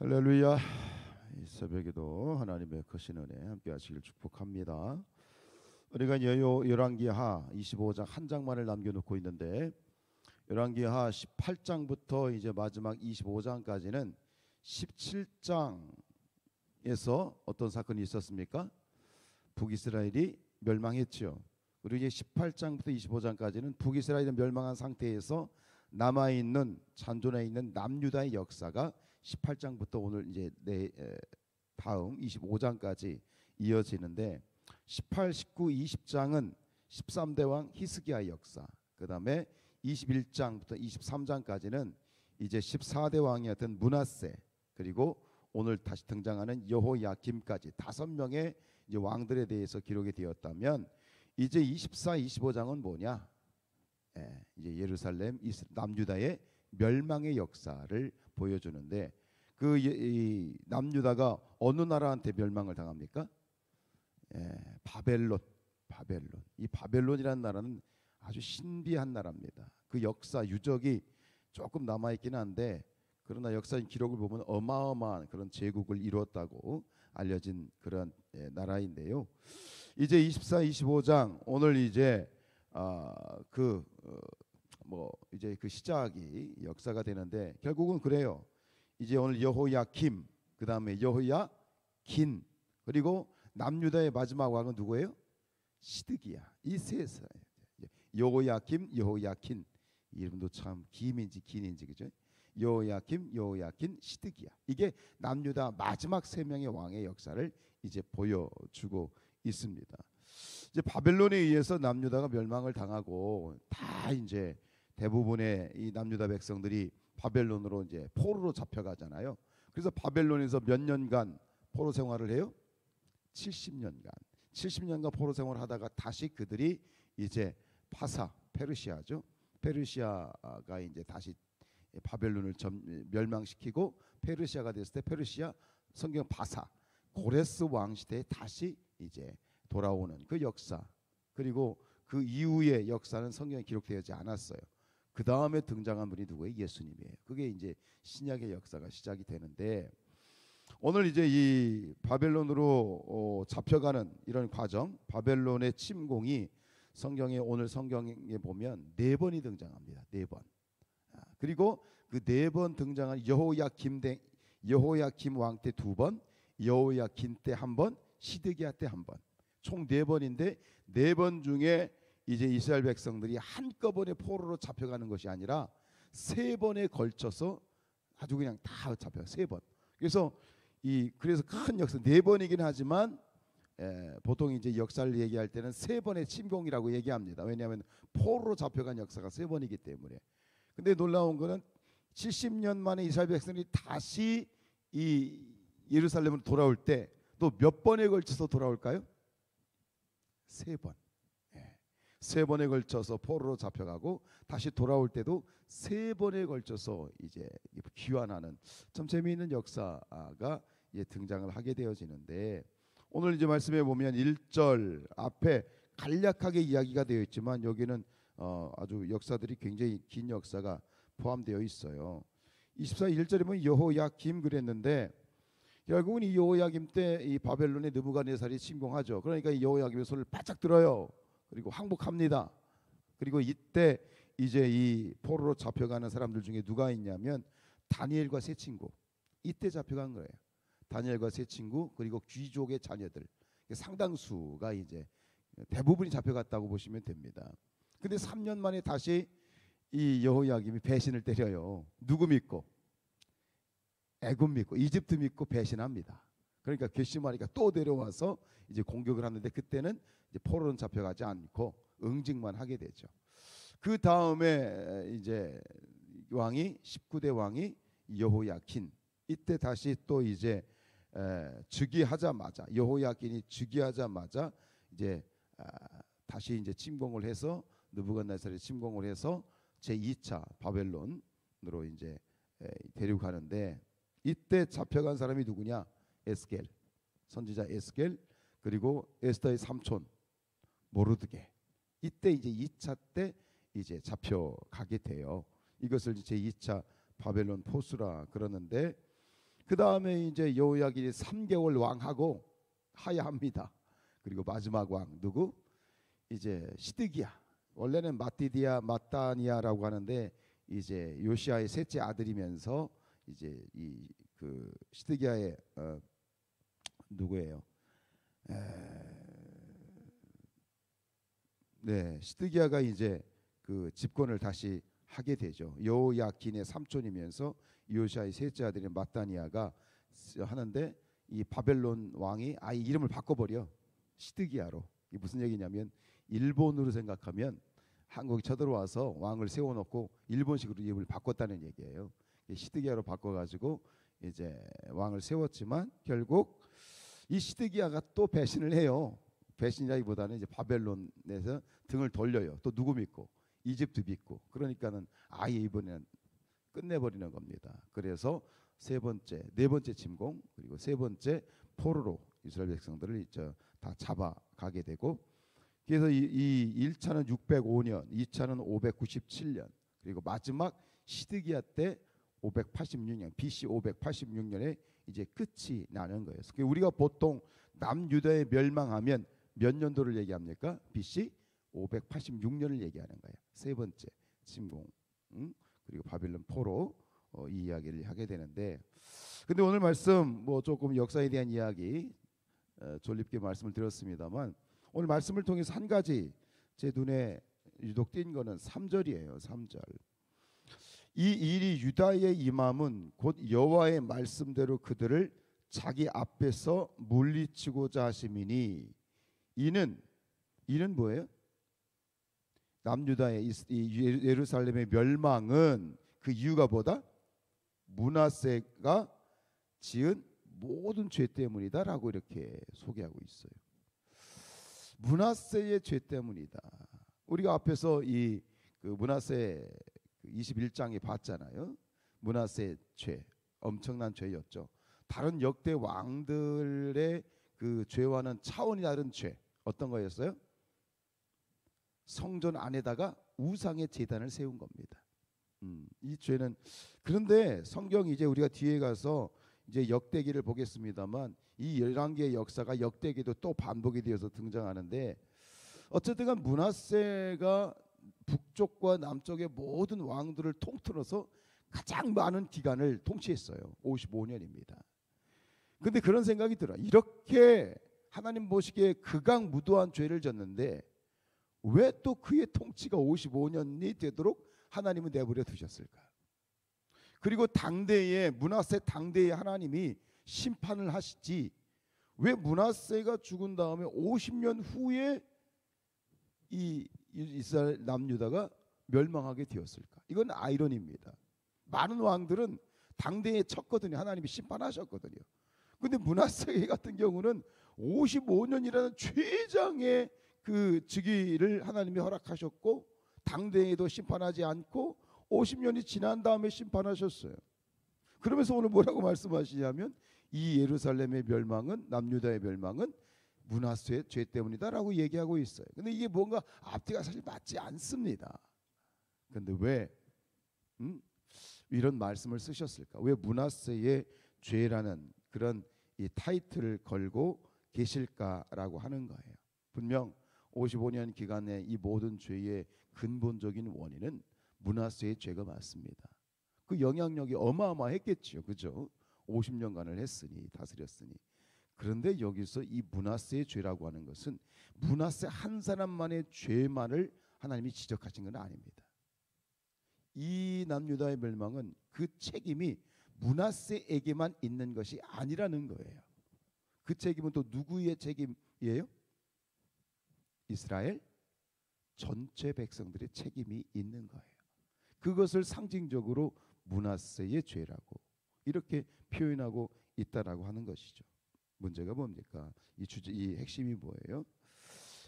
할렐루야. 이 새벽에도 하나님의 크신 은혜 함께 하시길 축복합니다. 우리가 열왕기하 25장 한 장만을 남겨놓고 있는데, 열왕기하 18장부터 이제 마지막 25장까지는 17장에서 어떤 사건이 있었습니까? 북이스라엘이 멸망했죠. 그리고 이제 18장부터 25장까지는 북이스라엘이 멸망한 상태에서 남아있는 잔존해 있는 남유다의 역사가 18장부터 오늘 이제 다음 25장까지 이어지는데, 18, 19, 20장은 13대 왕 히스기야의 역사, 그 다음에 21장부터 23장까지는 이제 14대 왕이었던 므낫세, 그리고 오늘 다시 등장하는 여호야김까지 5명의 이제 왕들에 대해서 기록이 되었다면, 이제 24, 25장은 뭐냐? 이제 예루살렘 남유다의 멸망의 역사를 보여주는데, 이 남유다가 어느 나라한테 멸망을 당합니까? 바벨론. 이 바벨론이라는 나라는 아주 신비한 나라입니다. 그 역사 유적이 조금 남아있긴 한데, 그러나 역사인 기록을 보면 어마어마한 그런 제국을 이루었다고 알려진 그런 나라인데요. 이제 24, 25장 오늘 이제 이제 그 시작이 역사가 되는데, 결국은 그래요. 이제 오늘 여호야김, 그 다음에 여호야긴, 그리고 남유다의 마지막 왕은 누구예요? 시드기야. 이 세 사람. 여호야김, 여호야긴, 이름도 참 김인지 긴인지, 그죠? 여호야김, 여호야긴, 시드기야. 이게 남유다 마지막 세 명의 왕의 역사를 이제 보여주고 있습니다. 이제 바벨론에 의해서 남유다가 멸망을 당하고, 다 이제 대부분의 이 남유다 백성들이 바벨론으로 이제 포로로 잡혀가잖아요. 그래서 바벨론에서 몇 년간 포로 생활을 해요? 70년간 포로 생활을 하다가 다시 그들이 이제 페르시아죠. 페르시아가 이제 다시 바벨론을 멸망시키고, 페르시아가 됐을 때 페르시아, 성경 고레스 왕 시대에 다시 이제 돌아오는 그 역사, 그리고 그 이후의 역사는 성경에 기록되지 않았어요. 그 다음에 등장한 분이 누구예요? 예수님이에요. 그게 이제 신약의 역사가 시작이 되는데, 오늘 이제 이 바벨론으로 잡혀가는 이런 과정, 바벨론의 침공이 오늘 성경에 보면 4번이 등장합니다. 4번. 그리고 그 4번 등장한 여호야김 왕 때 2번, 여호야긴 때 1번, 시드기야 때 1번, 총 4번인데, 4번 중에 이제 이스라엘 백성들이 한꺼번에 포로로 잡혀가는 것이 아니라 3번에 걸쳐서 아주 그냥 다 잡혀요. 3번. 그래서 큰 역사 4번이긴 하지만, 보통 이제 역사를 얘기할 때는 3번의 침공이라고 얘기합니다. 왜냐하면 포로로 잡혀간 역사가 3번이기 때문에. 근데 놀라운 거는 70년 만에 이스라엘 백성들이 다시 이 예루살렘으로 돌아올 때 또 몇 번에 걸쳐서 돌아올까요? 3번. 3번에 걸쳐서 포로로 잡혀가고, 다시 돌아올 때도 3번에 걸쳐서 이제 귀환하는 참 재미있는 역사가 이제 등장을 하게 되어지는데, 오늘 이제 말씀해 보면 1절 앞에 간략하게 이야기가 되어 있지만, 여기는 아주 역사들이 굉장히 긴 역사가 포함되어 있어요. 24, 1절에 보면 여호야김 그랬는데, 결국은 이 여호야김 때 이 바벨론의 느부갓네살이 침공하죠. 그러니까 이 여호야김의 손을 바짝 들어요. 그리고 항복합니다. 그리고 이때 이제 이 포로로 잡혀가는 사람들 중에 누가 있냐면 다니엘과 세 친구. 이때 잡혀간 거예요. 다니엘과 세 친구, 그리고 귀족의 자녀들, 상당수가 이제 대부분이 잡혀갔다고 보시면 됩니다. 근데 3년 만에 다시 이 여호야김이 배신을 때려요. 누구 믿고? 애굽 믿고, 이집트 믿고 배신합니다. 그러니까 괘씸하니까 또 내려와서 이제 공격을 하는데, 그때는 이제 포로는 잡혀가지 않고 응징만 하게 되죠. 그 다음에 이제 19대 왕이 여호야긴. 이때 다시 또 이제 즉위하자마자, 여호야긴이 즉위하자마자 이제 다시 이제 침공을 해서, 느부갓네살이 침공을 해서 제2차 바벨론으로 이제 데려가는데, 이때 잡혀간 사람이 누구냐? 에스겔, 선지자 에스겔, 그리고 에스더의 삼촌 모르드게. 이때 이제 2차 때 이제 잡혀가게 돼요. 이것을 제2차 바벨론 포수라 그러는데, 그 다음에 이제 여호야긴이 3개월 왕하고 하야합니다. 그리고 마지막 왕 누구? 이제 시드기야. 원래는 마따니아라고 하는데 이제 요시아의 셋째 아들이면서 이제 이 그 시드기야의 누구예요? 네, 시드기야가 이제 그 집권을 다시 하게 되죠. 여호야긴의 삼촌이면서 요시아의 셋째 아들인 마따니아가 하는데 이 바벨론 왕이 아예 이름을 바꿔버려. 시드기야로. 이게 무슨 얘기냐면 일본으로 생각하면 한국이 쳐들어와서 왕을 세워놓고 일본식으로 이름을 바꿨다는 얘기예요. 시드기야로 바꿔가지고 이제 왕을 세웠지만 결국 이 시드기야가 또 배신을 해요. 배신이라기보다는 이제 바벨론에서 등을 돌려요. 또 누구 믿고? 이집트 믿고. 그러니까는 아예 이번에는 끝내버리는 겁니다. 그래서 네 번째 침공 그리고 세 번째 포로로 이스라엘 백성들을 다 잡아가게 되고, 그래서 이 1차는 605년, 2차는 597년, 그리고 마지막 시드기야 때 586년, BC 586년에 이제 끝이 나는 거예요. 그래서 우리가 보통 남유다의 멸망하면 몇 년도를 얘기합니까? BC 586년을 얘기하는 거예요. 세 번째 침공, 그리고 바빌론 포로 이 이야기를 하게 되는데, 근데 오늘 말씀 뭐 조금 역사에 대한 이야기 졸립게 말씀을 드렸습니다만, 오늘 말씀을 통해서 한 가지 제 눈에 유독 띈 거는 3절이에요. 3절. 이 일이 유다에 임함은 곧 여호와의 말씀대로 그들을 자기 앞에서 물리치고자 하심이니, 이는 뭐예요? 남유다의 이 예루살렘의 멸망은 그 이유가 뭐다? 므낫세가 지은 모든 죄 때문이다라고 이렇게 소개하고 있어요. 므낫세의 죄 때문이다. 우리가 앞에서 이 그 므낫세 21장에 봤잖아요. 므낫세의 죄, 엄청난 죄였죠. 다른 역대 왕들의 그 죄와는 차원이 다른 죄. 어떤 거였어요? 성전 안에다가 우상의 제단을 세운 겁니다. 이 죄는, 그런데 성경이 이제 우리가 뒤에 가서 이제 역대기를 보겠습니다만, 이 11개의 역사가 역대기도 또 반복이 되어서 등장하는데, 어쨌든 므낫세가 북쪽과 남쪽의 모든 왕들을 통틀어서 가장 많은 기간을 통치했어요. 55년입니다. 근데 그런 생각이 들어요. 이렇게 하나님 보시기에 극악무도한 죄를 졌는데 왜 또 그의 통치가 55년이 되도록 하나님은 내버려 두셨을까? 그리고 당대에 므낫세 당대에 하나님이 심판을 하시지 왜 므낫세가 죽은 다음에 50년 후에 이 이스라엘 남유다가 멸망하게 되었을까? 이건 아이러니입니다. 많은 왕들은 당대에 쳤거든요. 하나님이 심판하셨거든요. 근데 므낫세 같은 경우는 55년이라는 최장의 그 즉위를 하나님이 허락하셨고, 당대에도 심판하지 않고 50년이 지난 다음에 심판하셨어요. 그러면서 오늘 뭐라고 말씀하시냐면, 이 예루살렘의 멸망은, 남유다의 멸망은 므낫세의 죄 때문이다라고 얘기하고 있어요. 근데 이게 뭔가 앞뒤가 사실 맞지 않습니다. 근데 왜 이런 말씀을 쓰셨을까? 왜 므낫세의 죄라는 그런 이 타이틀을 걸고 계실까라고 하는 거예요. 분명 55년 기간의 이 모든 죄의 근본적인 원인은 므낫세의 죄가 맞습니다. 그 영향력이 어마어마했겠죠, 그죠? 50년간을 했으니, 다스렸으니. 그런데 여기서 이 므낫세의 죄라고 하는 것은 므낫세 한 사람만의 죄만을 하나님이 지적하신 건 아닙니다. 이 남유다의 멸망은 그 책임이 므낫세에게만 있는 것이 아니라는 거예요. 그 책임은 또 누구의 책임이에요? 이스라엘 전체 백성들의 책임이 있는 거예요. 그것을 상징적으로 므낫세의 죄라고 이렇게 표현하고 있다라고 하는 것이죠. 문제가 뭡니까? 이 핵심이 뭐예요?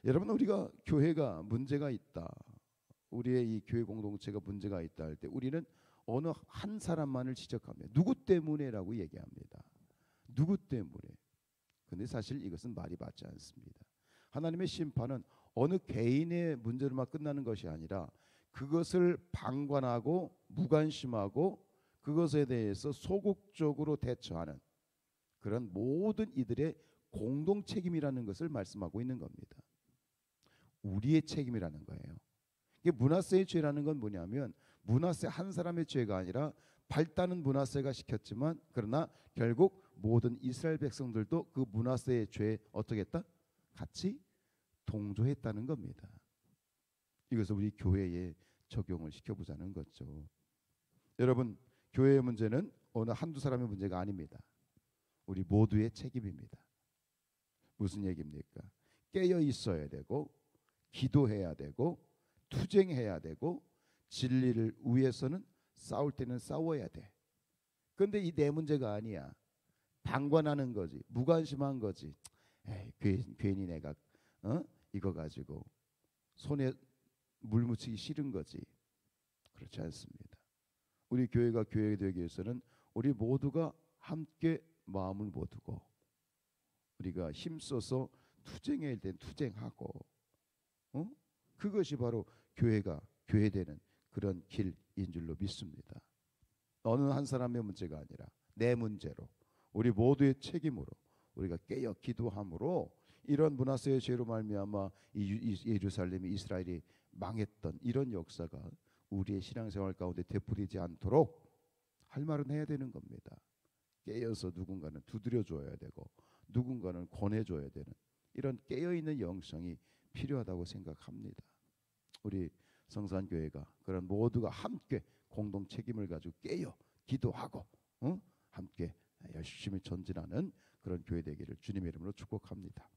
여러분, 우리가 교회가 문제가 있다, 우리의 이 교회 공동체가 문제가 있다 할 때 우리는 어느 한 사람만을 지적합니다. 누구 때문에라고 얘기합니다. 누구 때문에. 근데 사실 이것은 말이 맞지 않습니다. 하나님의 심판은 어느 개인의 문제로만 끝나는 것이 아니라 그것을 방관하고 무관심하고 그것에 대해서 소극적으로 대처하는 그런 모든 이들의 공동 책임이라는 것을 말씀하고 있는 겁니다. 우리의 책임이라는 거예요. 이게 므낫세의 죄라는 건 뭐냐면 므낫세 한 사람의 죄가 아니라 발단은 므낫세가 시켰지만 그러나 결국 모든 이스라엘 백성들도 그 므낫세의 죄에 어떻게 했다? 같이 동조했다는 겁니다. 이것을 우리 교회에 적용을 시켜보자는 거죠. 여러분, 교회의 문제는 어느 한두 사람의 문제가 아닙니다. 우리 모두의 책임입니다. 무슨 얘기입니까? 깨어 있어야 되고 기도해야 되고 투쟁해야 되고 진리를 위해서는 싸울 때는 싸워야 돼. 그런데 이 내 문제가 아니야. 방관하는 거지. 무관심한 거지. 에이, 괜히 내가 이거 가지고 손에 물 묻히기 싫은 거지. 그렇지 않습니다. 우리 교회가 교회 되기 위해서는 우리 모두가 함께 마음을 모두고 우리가 힘써서 투쟁해야 될 땐 투쟁하고 그것이 바로 교회가 교회되는 그런 길인 줄로 믿습니다. 어느 한 사람의 문제가 아니라 내 문제로 우리 모두의 책임으로 우리가 깨어 기도함으로 이런 므낫세의 죄로 말미암아 예루살렘이 이스라엘이 망했던 이런 역사가 우리의 신앙생활 가운데 되풀이지 않도록 할 말은 해야 되는 겁니다. 깨어서 누군가는 두드려 줘야 되고 누군가는 권해 줘야 되는 이런 깨어 있는 영성이 필요하다고 생각합니다. 우리 성산교회가 그런 모두가 함께 공동 책임을 가지고 깨어 기도하고 함께 열심히 전진하는 그런 교회 되기를 주님의 이름으로 축복합니다.